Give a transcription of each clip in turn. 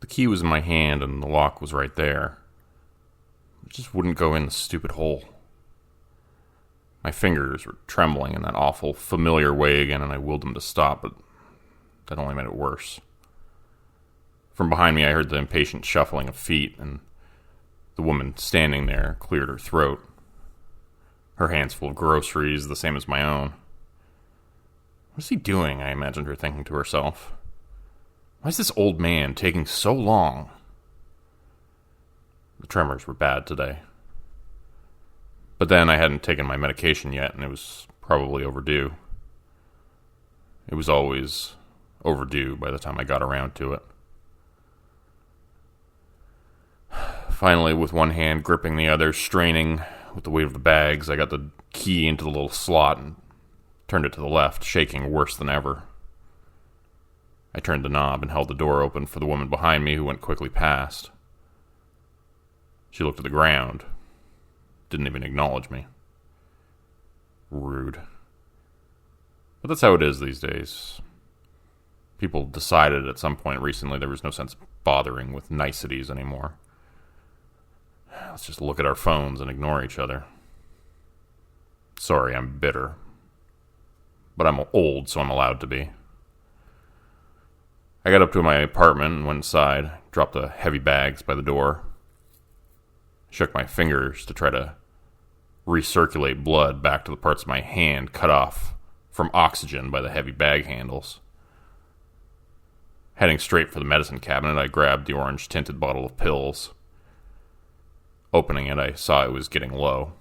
The key was in my hand and the lock was right there. It just wouldn't go in the stupid hole. My fingers were trembling in that awful, familiar way again, and I willed them to stop, but that only made it worse. From behind me, I heard the impatient shuffling of feet, and the woman standing there cleared her throat. Her hands full of groceries, the same as my own. What is he doing? I imagined her thinking to herself. Why is this old man taking so long? The tremors were bad today. But then I hadn't taken my medication yet, and it was probably overdue. It was always overdue by the time I got around to it. Finally, with one hand gripping the other, straining with the weight of the bags, I got the key into the little slot and turned it to the left, shaking worse than ever. I turned the knob and held the door open for the woman behind me, who went quickly past. She looked at the ground. Didn't even acknowledge me. Rude. But that's how it is these days. People decided at some point recently there was no sense bothering with niceties anymore. Let's just look at our phones and ignore each other. Sorry, I'm bitter. But I'm old, so I'm allowed to be. I got up to my apartment and went inside, dropped the heavy bags by the door. Shook my fingers to try to recirculate blood back to the parts of my hand cut off from oxygen by the heavy bag handles. Heading straight for the medicine cabinet, I grabbed the orange-tinted bottle of pills. Opening it, I saw it was getting low.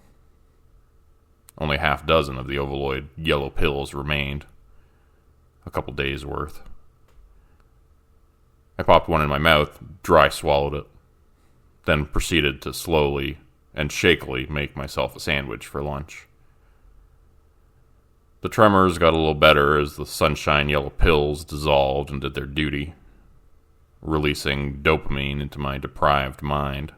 Only half a dozen of the ovaloid yellow pills remained. A couple days' worth. I popped one in my mouth, dry swallowed it, then proceeded to slowly and shakily make myself a sandwich for lunch. The tremors got a little better as the sunshine yellow pills dissolved and did their duty, releasing dopamine into my deprived mind.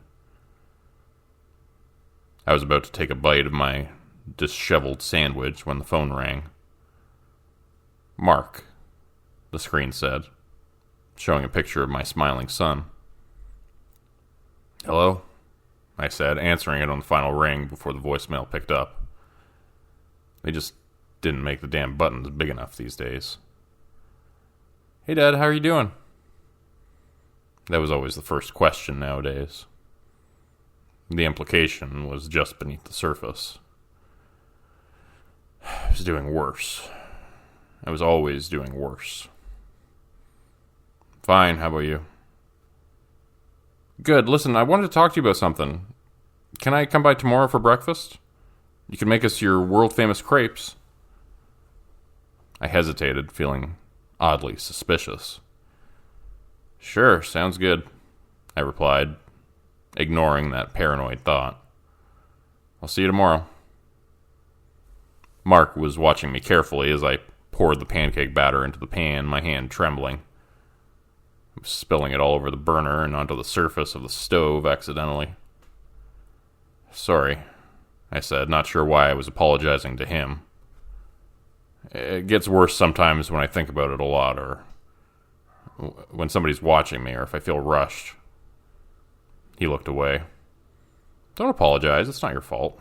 I was about to take a bite of my disheveled sandwich when the phone rang. "Mark," the screen said, showing a picture of my smiling son. "Hello?" I said, answering it on the final ring before the voicemail picked up. They just didn't make the damn buttons big enough these days. "Hey, Dad, how are you doing?" That was always the first question nowadays. The implication was just beneath the surface. I was doing worse. I was always doing worse. "Fine, how about you?" "Good. Listen, I wanted to talk to you about something. Can I come by tomorrow for breakfast? You can make us your world-famous crepes." I hesitated, feeling oddly suspicious. "Sure, sounds good," I replied, ignoring that paranoid thought. "I'll see you tomorrow." Mark was watching me carefully as I poured the pancake batter into the pan, my hand trembling. I was spilling it all over the burner and onto the surface of the stove accidentally. "Sorry," I said, not sure why I was apologizing to him. It gets worse sometimes when I think about it a lot, or when somebody's watching me, or if I feel rushed. He looked away. "Don't apologize, it's not your fault."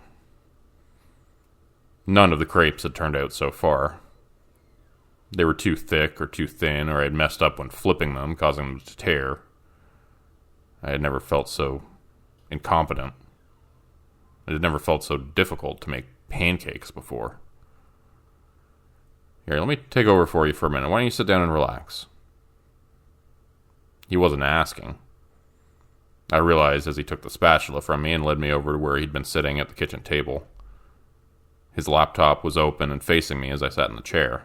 None of the crepes had turned out so far. They were too thick or too thin, or I had messed up when flipping them, causing them to tear. I had never felt so incompetent. It had never felt so difficult to make pancakes before. "Here, let me take over for you for a minute. Why don't you sit down and relax?" He wasn't asking. I realized as he took the spatula from me and led me over to where he'd been sitting at the kitchen table. His laptop was open and facing me as I sat in the chair.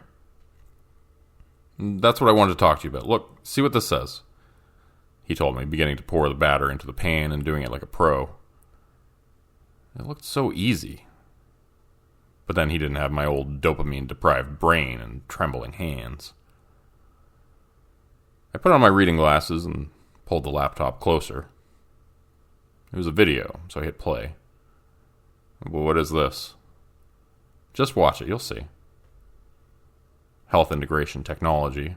"That's what I wanted to talk to you about. Look, see what this says," he told me, beginning to pour the batter into the pan and doing it like a pro. It looked so easy. But then he didn't have my old dopamine-deprived brain and trembling hands. I put on my reading glasses and pulled the laptop closer. It was a video, so I hit play. "Well, what is this?" "Just watch it, you'll see." Health integration technology,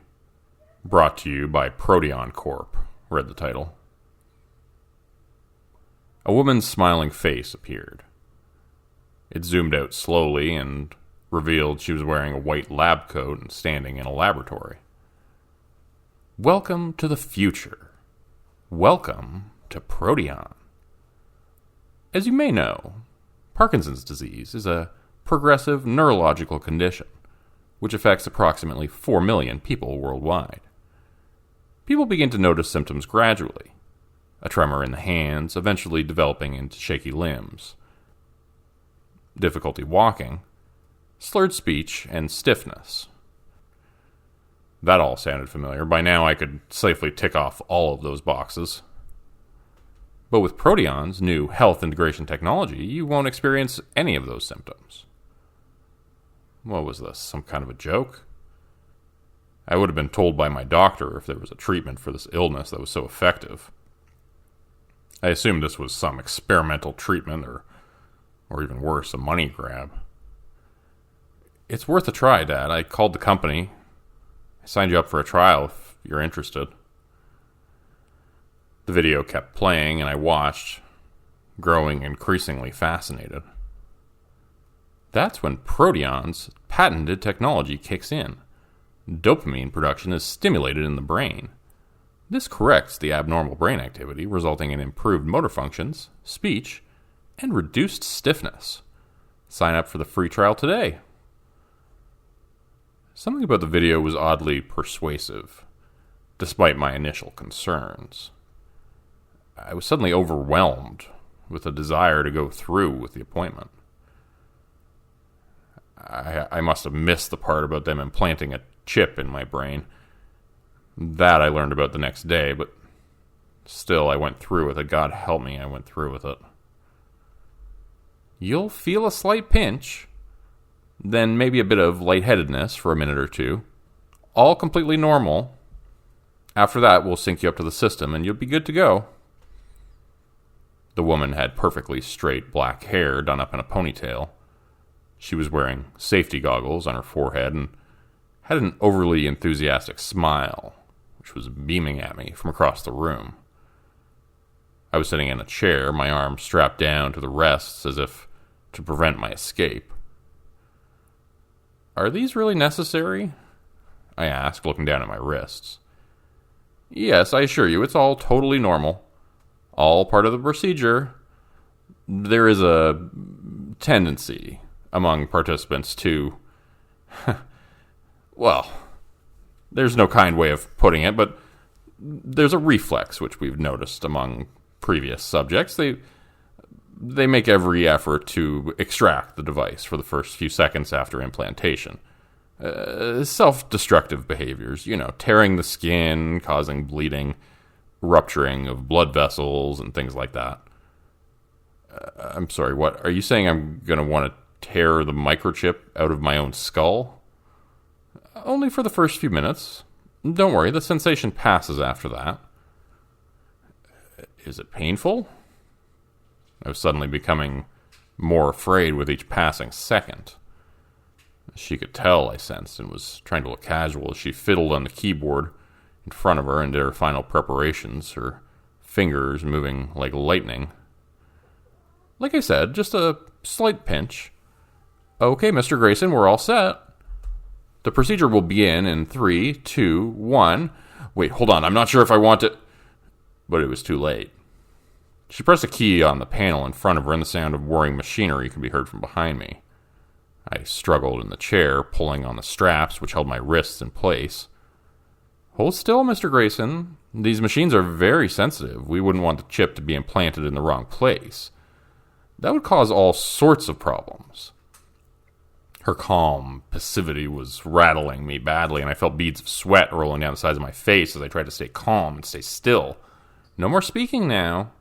brought to you by Proteon Corp, read the title. A woman's smiling face appeared. It zoomed out slowly and revealed she was wearing a white lab coat and standing in a laboratory. Welcome to the future. Welcome to Proteon. As you may know, Parkinson's disease is a progressive neurological condition which affects approximately 4 million people worldwide. People begin to notice symptoms gradually. A tremor in the hands, eventually developing into shaky limbs, difficulty walking, slurred speech, and stiffness. That all sounded familiar. By now I could safely tick off all of those boxes. But with Proteon's new health integration technology, you won't experience any of those symptoms. What was this, some kind of a joke? I would have been told by my doctor if there was a treatment for this illness that was so effective. I assumed this was some experimental treatment or even worse, a money grab. It's worth a try, Dad. I called the company. I signed you up for a trial if you're interested. The video kept playing and I watched, growing increasingly fascinated. That's when Proteon's patented technology kicks in. Dopamine production is stimulated in the brain. This corrects the abnormal brain activity, resulting in improved motor functions, speech, and reduced stiffness. Sign up for the free trial today. Something about the video was oddly persuasive, despite my initial concerns. I was suddenly overwhelmed with a desire to go through with the appointment. I must have missed the part about them implanting a chip in my brain. That I learned about the next day, but still I went through with it. God help me, I went through with it. You'll feel a slight pinch, then maybe a bit of lightheadedness for a minute or two. All completely normal. After that, we'll sync you up to the system and you'll be good to go. The woman had perfectly straight black hair done up in a ponytail. She was wearing safety goggles on her forehead and had an overly enthusiastic smile, which was beaming at me from across the room. I was sitting in a chair, my arm strapped down to the rests as if to prevent my escape. Are these really necessary? I asked, looking down at my wrists. Yes, I assure you, it's all totally normal. All part of the procedure. There is a tendency among participants to... well, there's no kind way of putting it, but there's a reflex which we've noticed among previous subjects. They make every effort to extract the device for the first few seconds after implantation. Self-destructive behaviors, tearing the skin, causing bleeding, rupturing of blood vessels, and things like that. I'm sorry, what? Are you saying I'm going to want to tear the microchip out of my own skull? Only for the first few minutes. Don't worry, the sensation passes after that. Is it painful? I was suddenly becoming more afraid with each passing second. She could tell, I sensed, and was trying to look casual as she fiddled on the keyboard in front of her and did her final preparations, her fingers moving like lightning. Like I said, just a slight pinch. Okay, Mr. Grayson, we're all set. The procedure will begin in 3, 2, 1. Wait, hold on, I'm not sure if I want to... But it was too late. She pressed a key on the panel in front of her, and the sound of whirring machinery could be heard from behind me. I struggled in the chair, pulling on the straps which held my wrists in place. Hold still, Mr. Grayson. These machines are very sensitive. We wouldn't want the chip to be implanted in the wrong place. That would cause all sorts of problems. Her calm passivity was rattling me badly, and I felt beads of sweat rolling down the sides of my face as I tried to stay calm and stay still. No more speaking now.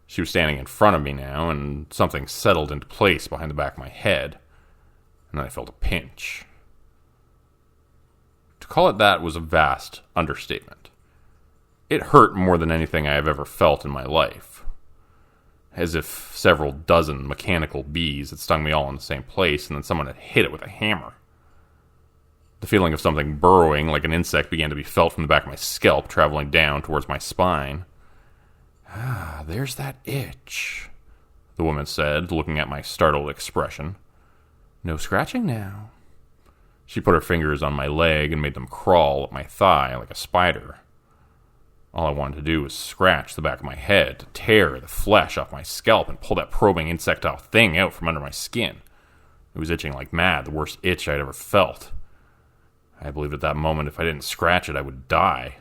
She was standing in front of me now, and something settled into place behind the back of my head. And then I felt a pinch. To call it that was a vast understatement. It hurt more than anything I have ever felt in my life. As if several dozen mechanical bees had stung me all in the same place, and then someone had hit it with a hammer. The feeling of something burrowing like an insect began to be felt from the back of my scalp, traveling down towards my spine. "Ah, there's that itch," the woman said, looking at my startled expression. "No scratching now." She put her fingers on my leg and made them crawl up my thigh like a spider. All I wanted to do was scratch the back of my head, to tear the flesh off my scalp and pull that probing insectile thing out from under my skin. It was itching like mad, the worst itch I'd ever felt. I believed at that moment if I didn't scratch it, I would die.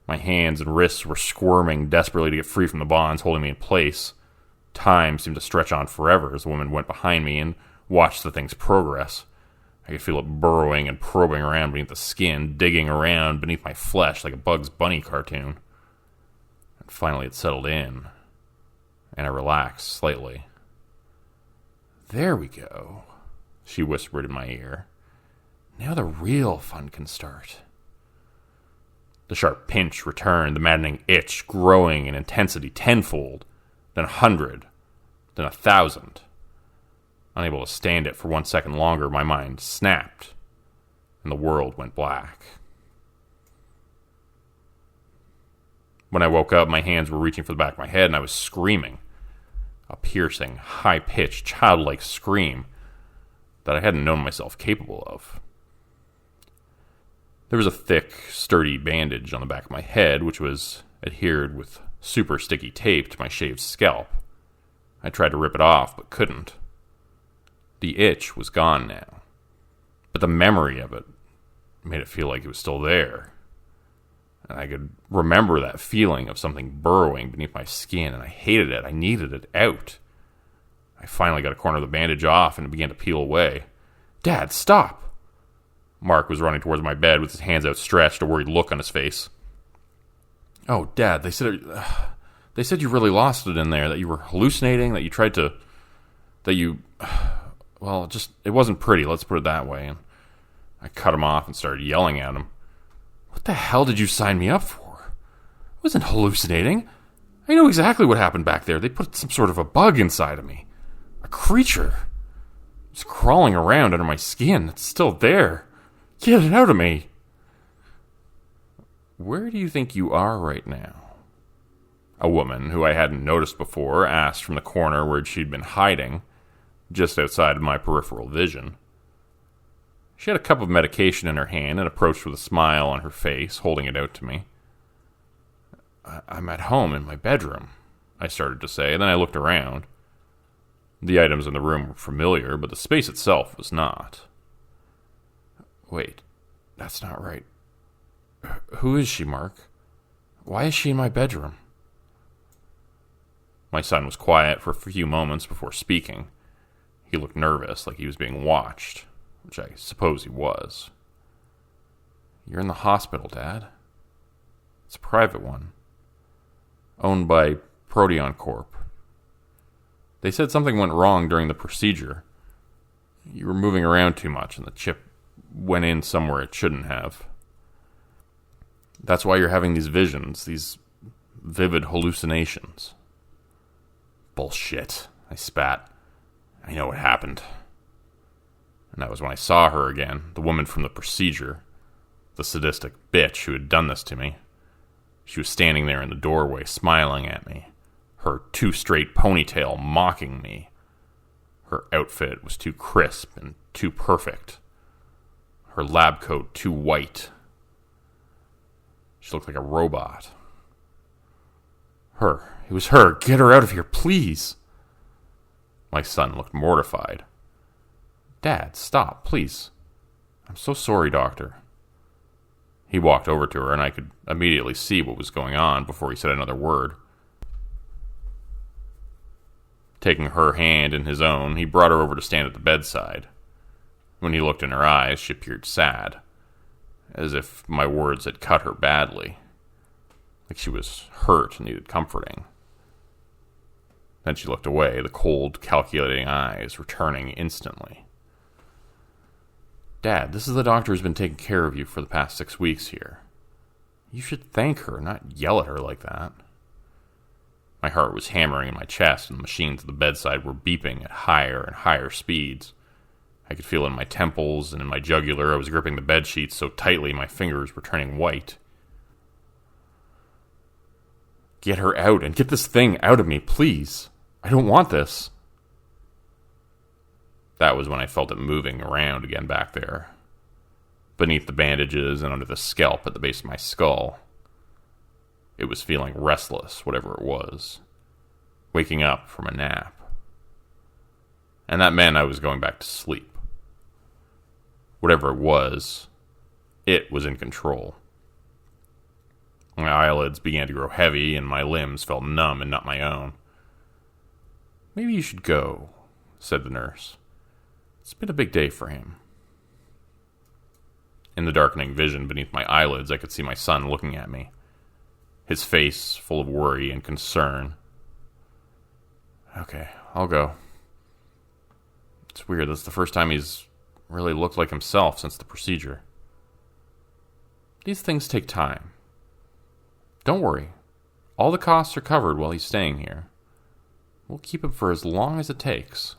My hands and wrists were squirming desperately to get free from the bonds holding me in place. Time seemed to stretch on forever as the woman went behind me and watched the thing's progress. I could feel it burrowing and probing around beneath the skin, digging around beneath my flesh like a Bugs Bunny cartoon. And finally it settled in, and I relaxed slightly. "There we go," she whispered in my ear. "Now the real fun can start." The sharp pinch returned, the maddening itch growing in intensity tenfold, then 100, then 1,000. Unable to stand it for 1 second longer, my mind snapped, and the world went black. When I woke up, my hands were reaching for the back of my head, and I was screaming. A piercing, high-pitched, childlike scream that I hadn't known myself capable of. There was a thick, sturdy bandage on the back of my head, which was adhered with super sticky tape to my shaved scalp. I tried to rip it off, but couldn't. The itch was gone now, but the memory of it made it feel like it was still there. And I could remember that feeling of something burrowing beneath my skin, and I hated it. I needed it out. I finally got a corner of the bandage off, and it began to peel away. "Dad, stop!" Mark was running towards my bed with his hands outstretched, a worried look on his face. "Oh, Dad, they said you really lost it in there, that you were hallucinating, that you tried to... Well, it wasn't pretty, let's put it that way." And I cut him off and started yelling at him. "What the hell did you sign me up for? I wasn't hallucinating. I know exactly what happened back there. They put some sort of a bug inside of me. A creature. It's crawling around under my skin. It's still there. Get it out of me." "Where do you think you are right now?" A woman, who I hadn't noticed before, asked from the corner where she'd been hiding, just outside of my peripheral vision. She had a cup of medication in her hand and approached with a smile on her face, holding it out to me. "I'm at home in my bedroom," I started to say, and then I looked around. The items in the room were familiar, but the space itself was not. "Wait, that's not right. Who is she, Mark? Why is she in my bedroom?" My son was quiet for a few moments before speaking. He looked nervous, like he was being watched, which I suppose he was. "You're in the hospital, Dad. It's a private one. Owned by Proteon Corp. They said something went wrong during the procedure. You were moving around too much, and the chip went in somewhere it shouldn't have. That's why you're having these visions, these vivid hallucinations." "Bullshit," I spat. "I know what happened." And that was when I saw her again, the woman from the procedure, the sadistic bitch who had done this to me. She was standing there in the doorway, smiling at me, her too straight ponytail mocking me. Her outfit was too crisp and too perfect. Her lab coat too white. She looked like a robot. Her. It was her. "Get her out of here, please." My son looked mortified. "Dad, stop, please." "I'm so sorry, Doctor." He walked over to her, and I could immediately see what was going on before he said another word. Taking her hand in his own, he brought her over to stand at the bedside. When he looked in her eyes, she appeared sad, as if my words had cut her badly, like she was hurt and needed comforting. Then she looked away, the cold, calculating eyes returning instantly. "Dad, this is the doctor who's been taking care of you for the past 6 weeks here. You should thank her, not yell at her like that." My heart was hammering in my chest, and the machines at the bedside were beeping at higher and higher speeds. I could feel it in my temples and in my jugular. I was gripping the bed sheets so tightly my fingers were turning white. Get her out and get this thing out of me, please. I don't want this. That was when I felt it moving around again back there, beneath the bandages and under the scalp at the base of my skull. It was feeling restless, whatever it was, waking up from a nap. And that meant I was going back to sleep. Whatever it was in control. My eyelids began to grow heavy, and my limbs felt numb and not my own. Maybe you should go, said the nurse. It's been a big day for him. In the darkening vision beneath my eyelids, I could see my son looking at me, his face full of worry and concern. Okay, I'll go. It's weird, that's the first time he's really looked like himself since the procedure. These things take time. Don't worry. All the costs are covered while he's staying here. We'll keep him for as long as it takes.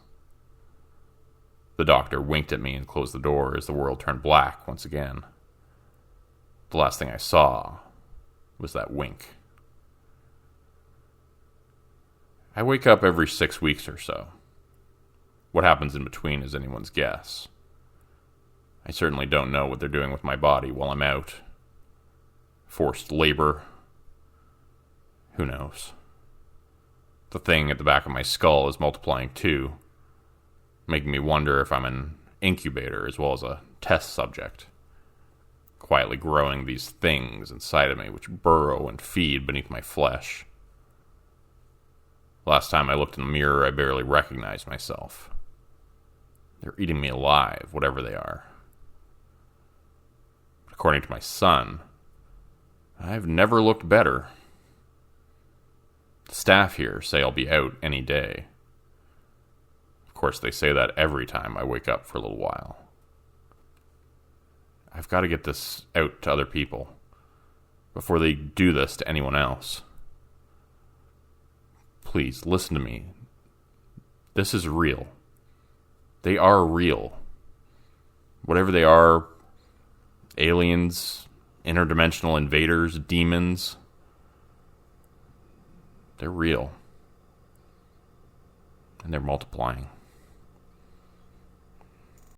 The doctor winked at me and closed the door as the world turned black once again. The last thing I saw was that wink. I wake up every 6 weeks or so. What happens in between is anyone's guess. I certainly don't know what they're doing with my body while I'm out. Forced labor. Who knows? The thing at the back of my skull is multiplying too, making me wonder if I'm an incubator as well as a test subject, quietly growing these things inside of me which burrow and feed beneath my flesh. Last time I looked in the mirror, I barely recognized myself. They're eating me alive, whatever they are. But according to my son, I've never looked better. The staff here say I'll be out any day. Of course, they say that every time I wake up for a little while. I've got to get this out to other people before they do this to anyone else. Please, listen to me. This is real. They are real. Whatever they are, aliens, interdimensional invaders, demons, they're real. And they're multiplying.